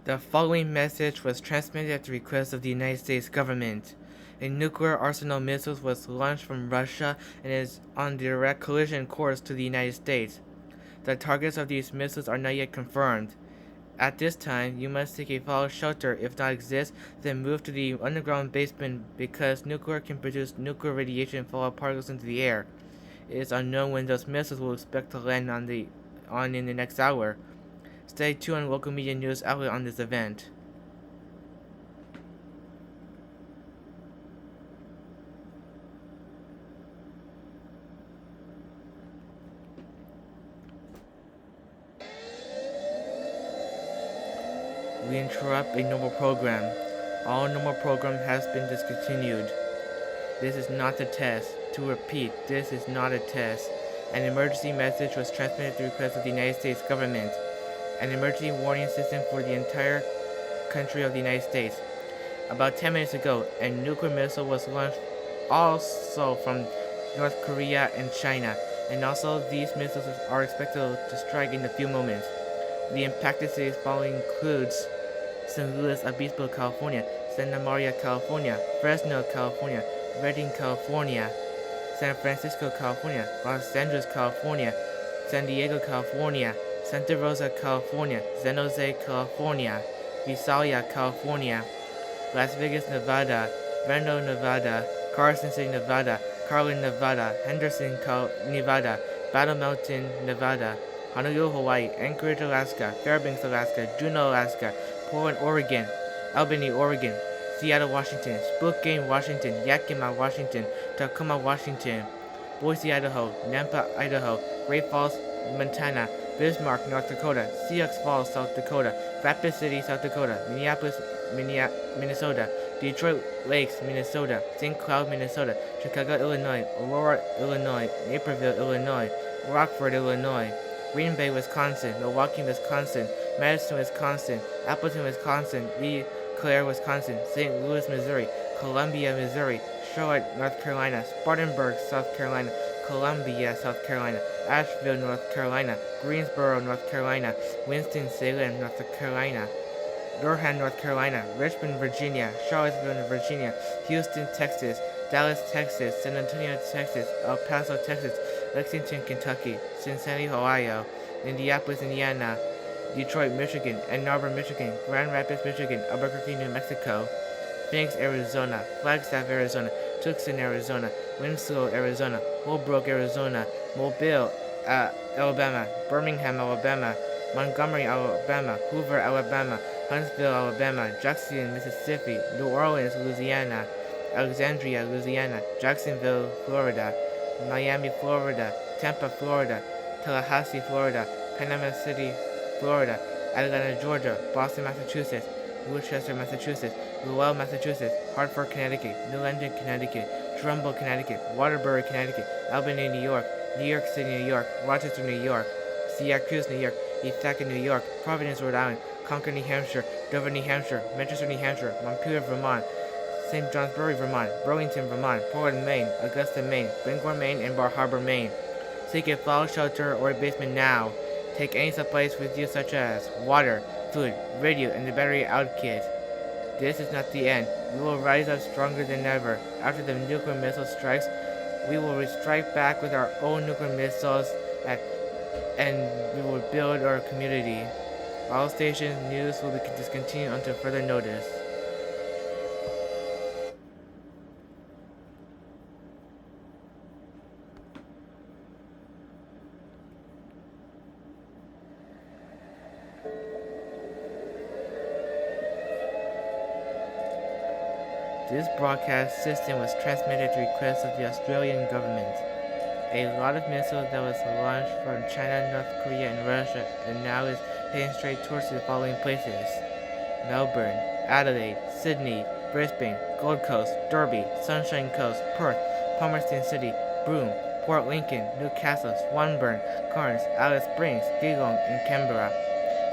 The following message was transmitted at the request of the United States government. A nuclear arsenal missile was launched from Russia and is on direct collision course to the United States. The targets of these missiles are not yet confirmed. At this time, you must take a fallout shelter. If not exists, then move to the underground basement because nuclear can produce nuclear radiation and fallout particles into the air. It is unknown when those missiles will expect to land in the next hour. Stay tuned on local media news outlet on this event. We interrupt a normal program. All normal program has been discontinued. This is not a test. To repeat, this is not a test. An emergency message was transmitted at the request of the United States government. An emergency warning system for the entire country of the United States. About 10 minutes ago, a nuclear missile was launched also from North Korea and China, and also these missiles are expected to strike in a few moments. The impacted cities following includes San Luis Obispo, California, Santa Maria, California, Fresno, California, Redding, California, San Francisco, California, Los Angeles, California, San Diego, California, Santa Rosa, California, San Jose, California, Visalia, California, Las Vegas, Nevada, Reno, Nevada, Carson City, Nevada, Carlin, Nevada, Henderson, Nevada, Battle Mountain, Nevada, Honolulu, Hawaii, Anchorage, Alaska, Fairbanks, Alaska, Juneau, Alaska, Portland, Oregon, Albany, Oregon, Seattle, Washington, Spokane, Washington, Yakima, Washington, Tacoma, Washington, Boise, Idaho, Nampa, Idaho, Great Falls, Montana, Bismarck, North Dakota, Sioux Falls, South Dakota, Rapid City, South Dakota, Minneapolis, Minnesota, Detroit Lakes, Minnesota, St. Cloud, Minnesota, Chicago, Illinois, Aurora, Illinois, Naperville, Illinois, Rockford, Illinois, Green Bay, Wisconsin, Milwaukee, Wisconsin, Madison, Wisconsin, Appleton, Wisconsin, Eau Claire, Wisconsin, St. Louis, Missouri, Columbia, Missouri, Charlotte, North Carolina, Spartanburg, South Carolina, Columbia, South Carolina, Asheville, North Carolina, Greensboro, North Carolina, Winston-Salem, North Carolina, Durham, North Carolina, Richmond, Virginia, Charlottesville, Virginia, Houston, Texas, Dallas, Texas, San Antonio, Texas, El Paso, Texas, Lexington, Kentucky, Cincinnati, Ohio, Indianapolis, Indiana, Detroit, Michigan, Ann Arbor, Michigan, Grand Rapids, Michigan, Albuquerque, New Mexico, Phoenix, Arizona, Flagstaff, Arizona, Tucson, Arizona, Winslow, Arizona, Holbrook, Arizona, Mobile, Alabama, Birmingham, Alabama, Montgomery, Alabama, Hoover, Alabama, Huntsville, Alabama, Jackson, Mississippi, New Orleans, Louisiana, Alexandria, Louisiana, Jacksonville, Florida, Miami, Florida, Tampa, Florida, Tallahassee, Florida, Panama City, Florida, Atlanta, Georgia, Boston, Massachusetts, Worcester, Massachusetts, Lowell, Massachusetts, Hartford, Connecticut, New London, Connecticut, Trumbull, Connecticut, Waterbury, Connecticut, Albany, New York, New York City, New York, Rochester, New York, Syracuse, New York, Ithaca, New York, Providence, Rhode Island, Concord, New Hampshire, Dover, New Hampshire, Manchester, New Hampshire, Montpelier, Vermont, St. Johnsbury, Vermont, Burlington, Vermont, Portland, Maine, Augusta, Maine, Bangor, Maine, and Bar Harbor, Maine. Seek a fallout shelter or a basement now. Take any supplies with you such as water, food, radio, and the battery out kit. This is not the end. We will rise up stronger than ever. After the nuclear missile strikes, we will strike back with our own nuclear missiles and we will build our community. All station news will be discontinued until further notice. This broadcast system was transmitted at the request of the Australian government. A lot of missiles that was launched from China, North Korea, and Russia, and now is heading straight towards the following places: Melbourne, Adelaide, Sydney, Brisbane, Gold Coast, Derby, Sunshine Coast, Perth, Palmerston City, Broome, Port Lincoln, Newcastle, Swanbourne, Cairns, Alice Springs, Geelong, and Canberra.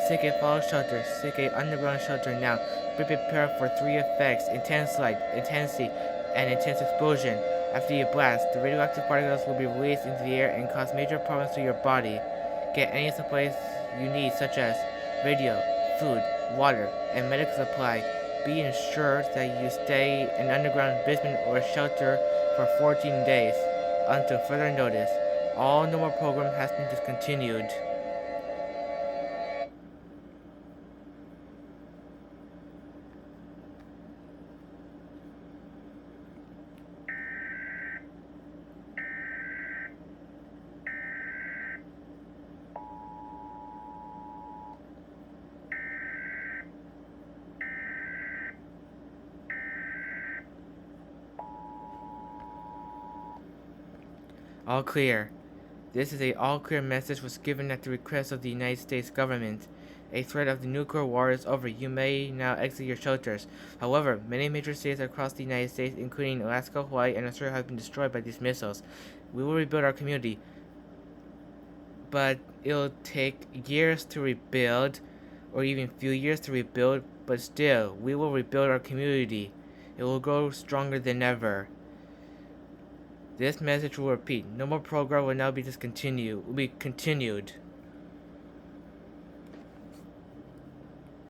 Seek a fallout shelter, seek a underground shelter now. Be prepared for 3 effects: intense light, intensity, and intense explosion. After you blast, the radioactive particles will be released into the air and cause major problems to your body. Get any supplies you need such as radio, food, water, and medical supply. Be ensured that you stay in an underground basement or shelter for 14 days until further notice. All normal program has been discontinued. All clear. This is a all-clear message was given at the request of the United States government. A threat of the nuclear war is over. You may now exit your shelters. However, many major cities across the United States, including Alaska, Hawaii, and Australia, have been destroyed by these missiles. We will rebuild our community, but it'll take years to rebuild, or even few years to rebuild, but still, we will rebuild our community. It will grow stronger than ever. This message will repeat. No more program will now be discontinued. Will be continued.